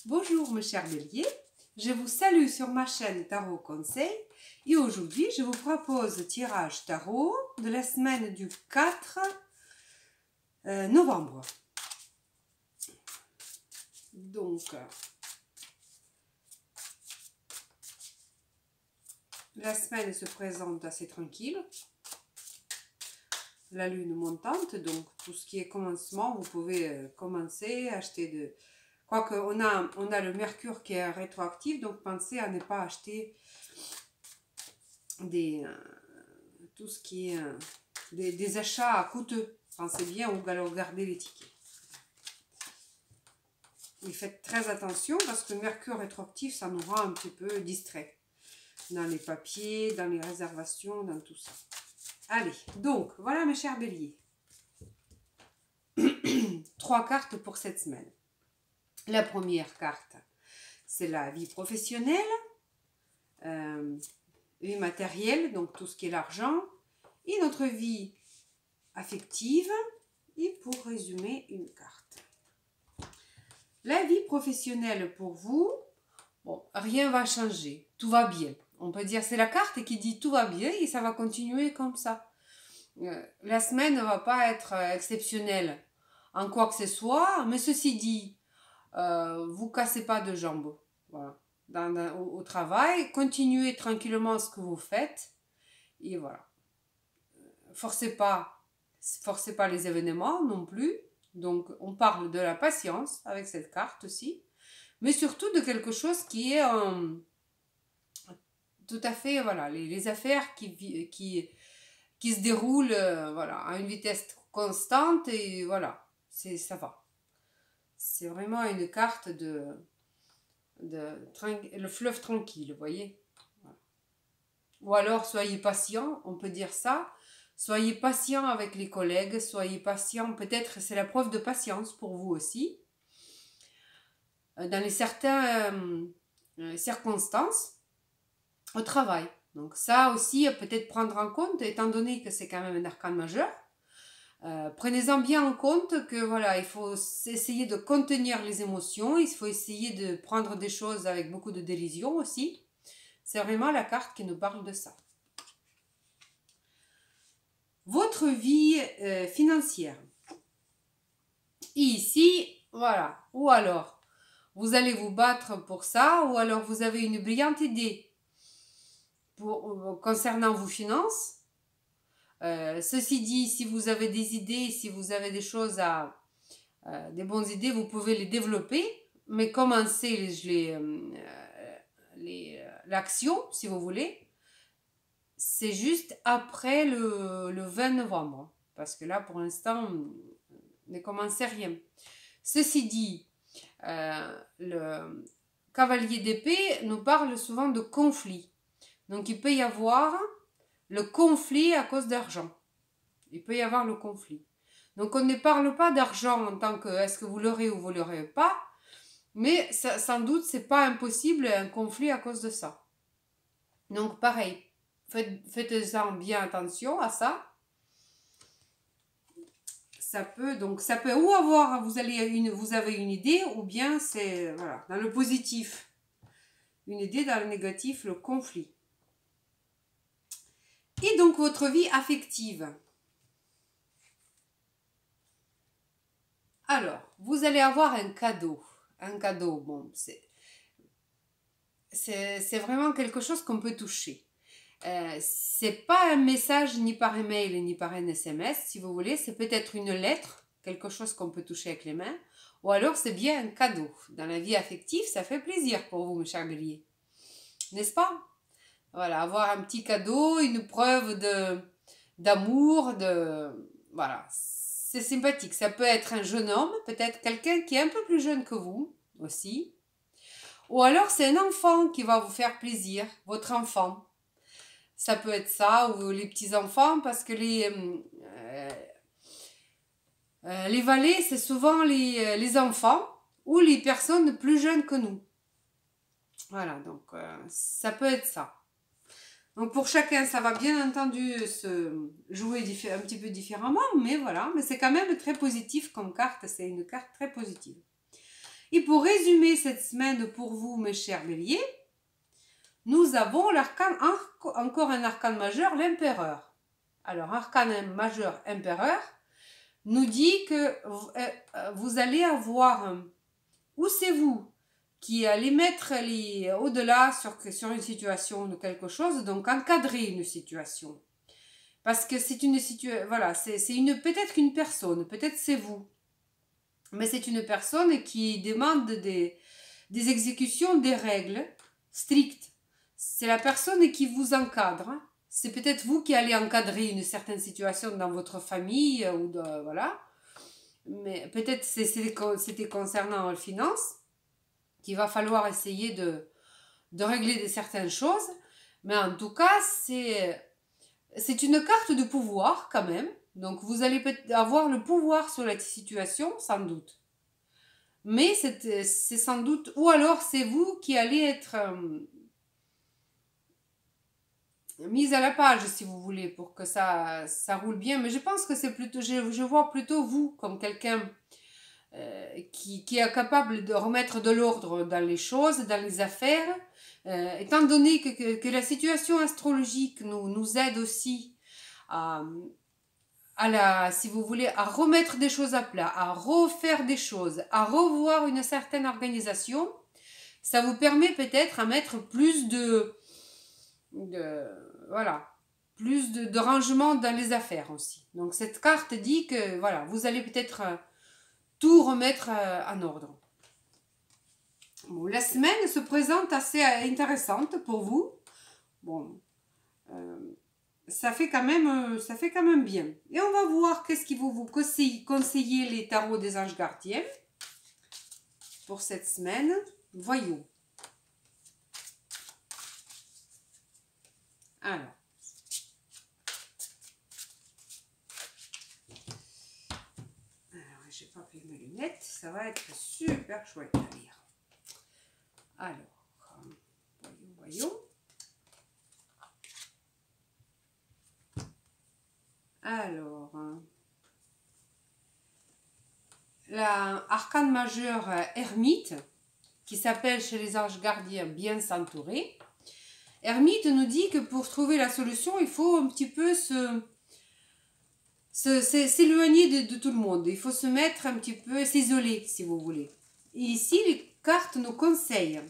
Bonjour mes chers béliers, je vous salue sur ma chaîne Tarot Conseil et aujourd'hui je vous propose le tirage tarot de la semaine du 4 novembre. Donc, la semaine se présente assez tranquille. La lune montante, donc tout ce qui est commencement, vous pouvez commencer, acheter de... Quoique on a le mercure qui est rétroactif, donc pensez à ne pas acheter tout ce qui est des achats coûteux. Pensez bien ou alors gardez les tickets. Et faites très attention parce que le mercure rétroactif, ça nous rend un petit peu distrait. Dans les papiers, dans les réservations, dans tout ça. Allez, donc voilà mes chers béliers. 3 cartes pour cette semaine. La première carte, c'est la vie professionnelle, vie matérielle, donc tout ce qui est l'argent, et notre vie affective, et pour résumer, une carte. La vie professionnelle pour vous, bon, rien ne va changer, tout va bien. On peut dire c'est la carte qui dit tout va bien et ça va continuer comme ça. La semaine ne va pas être exceptionnelle en quoi que ce soit, mais ceci dit, vous cassez pas de jambes, voilà. Au travail, continuez tranquillement ce que vous faites et voilà. Forcez pas les événements non plus. Donc on parle de la patience avec cette carte aussi, mais surtout de quelque chose qui est tout à fait, voilà, les affaires qui se déroulent voilà, à une vitesse constante et voilà, ça va. C'est vraiment une carte le fleuve tranquille, vous voyez. Voilà. Ou alors, soyez patient, on peut dire ça. Soyez patient avec les collègues, soyez patient. Peut-être c'est la preuve de patience pour vous aussi. Dans les certaines circonstances, au travail. Donc ça aussi, peut-être prendre en compte, étant donné que c'est quand même un arcane majeur. Prenez-en bien en compte que voilà, il faut essayer de contenir les émotions, il faut essayer de prendre des choses avec beaucoup de dérision aussi. C'est vraiment la carte qui nous parle de ça. Votre vie financière. Et ici, voilà, ou alors vous allez vous battre pour ça, ou alors vous avez une brillante idée concernant vos finances. Ceci dit, si vous avez des idées, si vous avez des choses des bonnes idées, vous pouvez les développer, mais commencez l'action, si vous voulez, c'est juste après le 20 novembre, parce que là, pour l'instant, ne commencez rien. Ceci dit, le cavalier d'épée nous parle souvent de conflit. Donc, il peut y avoir le conflit à cause d'argent. Il peut y avoir le conflit. Donc, on ne parle pas d'argent en tant que est-ce que vous l'aurez ou vous ne l'aurez pas, mais ça, sans doute, c'est pas impossible un conflit à cause de ça. Donc, pareil, faites-en bien attention à ça. Ça peut ou avoir, vous avez une idée, ou bien c'est, voilà, dans le positif, une idée, dans le négatif, le conflit. Et donc, votre vie affective. Alors, vous allez avoir un cadeau. Un cadeau, bon, c'est vraiment quelque chose qu'on peut toucher. C'est pas un message ni par email ni par un SMS, si vous voulez. C'est peut-être une lettre, quelque chose qu'on peut toucher avec les mains. Ou alors, c'est bien un cadeau. Dans la vie affective, ça fait plaisir pour vous, mes chers béliers. N'est-ce pas? Voilà, avoir un petit cadeau, une preuve d'amour, voilà, c'est sympathique. Ça peut être un jeune homme, peut-être quelqu'un qui est un peu plus jeune que vous aussi. Ou alors c'est un enfant qui va vous faire plaisir, votre enfant. Ça peut être ça, ou les petits-enfants, parce que les valets, c'est souvent les enfants ou les personnes plus jeunes que nous. Voilà, donc ça peut être ça. Donc pour chacun, ça va bien entendu se jouer un petit peu différemment, mais voilà, mais c'est quand même très positif comme carte, c'est une carte très positive. Et pour résumer cette semaine pour vous, mes chers béliers, nous avons encore un arcane majeur, l'empereur. Alors, arcane majeur, empereur, nous dit que vous allez avoir, ou c'est vous qui allez mettre au-delà sur une situation de quelque chose, donc encadrer une situation. Parce que c'est une situation, voilà, c'est peut-être une personne, peut-être c'est vous, mais c'est une personne qui demande des exécutions des règles strictes. C'est la personne qui vous encadre. C'est peut-être vous qui allez encadrer une certaine situation dans votre famille ou voilà. Mais peut-être c'était concernant les finances qu'il va falloir essayer de régler certaines choses. Mais en tout cas, c'est une carte de pouvoir quand même. Donc vous allez avoir le pouvoir sur la situation, sans doute. Mais c'est sans doute, ou alors c'est vous qui allez être mise à la page, si vous voulez, pour que ça roule bien. Mais je pense que c'est plutôt, je vois plutôt vous comme quelqu'un qui est capable de remettre de l'ordre dans les choses, dans les affaires, étant donné que la situation astrologique nous aide aussi si vous voulez, à remettre des choses à plat, à refaire des choses, à revoir une certaine organisation. Ça vous permet peut-être à mettre plus voilà, plus de rangement dans les affaires aussi. Donc cette carte dit que voilà, vous allez peut-être tout remettre en ordre. Bon, la semaine se présente assez intéressante pour vous. Bon, ça fait quand même bien. Et on va voir qu'est-ce qui vous conseiller les tarots des anges gardiens pour cette semaine. Voyons. Alors. J'ai pas pris mes lunettes. Ça va être super chouette à lire. Alors, voyons. Alors, l'arcane majeur ermite, qui s'appelle chez les anges gardiens bien s'entourer. Ermite nous dit que pour trouver la solution, il faut un petit peu s'éloigner de tout le monde. Il faut se mettre un petit peu, s'isoler si vous voulez. Et ici, les cartes nous conseillent.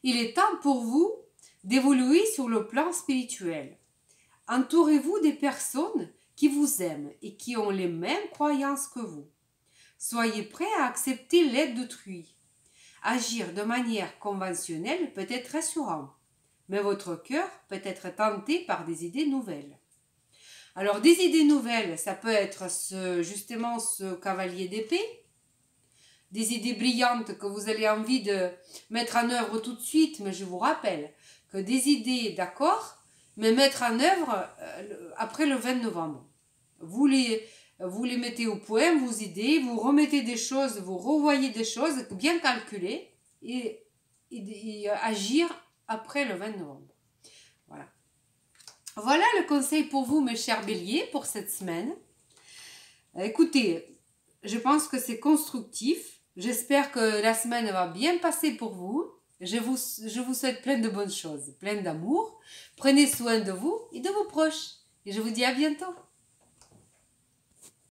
Il est temps pour vous d'évoluer sur le plan spirituel. Entourez-vous des personnes qui vous aiment et qui ont les mêmes croyances que vous. Soyez prêts à accepter l'aide d'autrui. Agir de manière conventionnelle peut être rassurant, mais votre cœur peut être tenté par des idées nouvelles. Alors, des idées nouvelles, ça peut être justement ce cavalier d'épée, des idées brillantes que vous avez envie de mettre en œuvre tout de suite, mais je vous rappelle que des idées, d'accord, mais mettre en œuvre après le 20 novembre. Vous les mettez au point, vos idées, vous remettez des choses, vous revoyez des choses bien calculées et agir après le 20 novembre. Voilà. Voilà le conseil pour vous, mes chers béliers, pour cette semaine. Écoutez, je pense que c'est constructif. J'espère que la semaine va bien passer pour vous. Je vous souhaite plein de bonnes choses, plein d'amour. Prenez soin de vous et de vos proches. Et je vous dis à bientôt.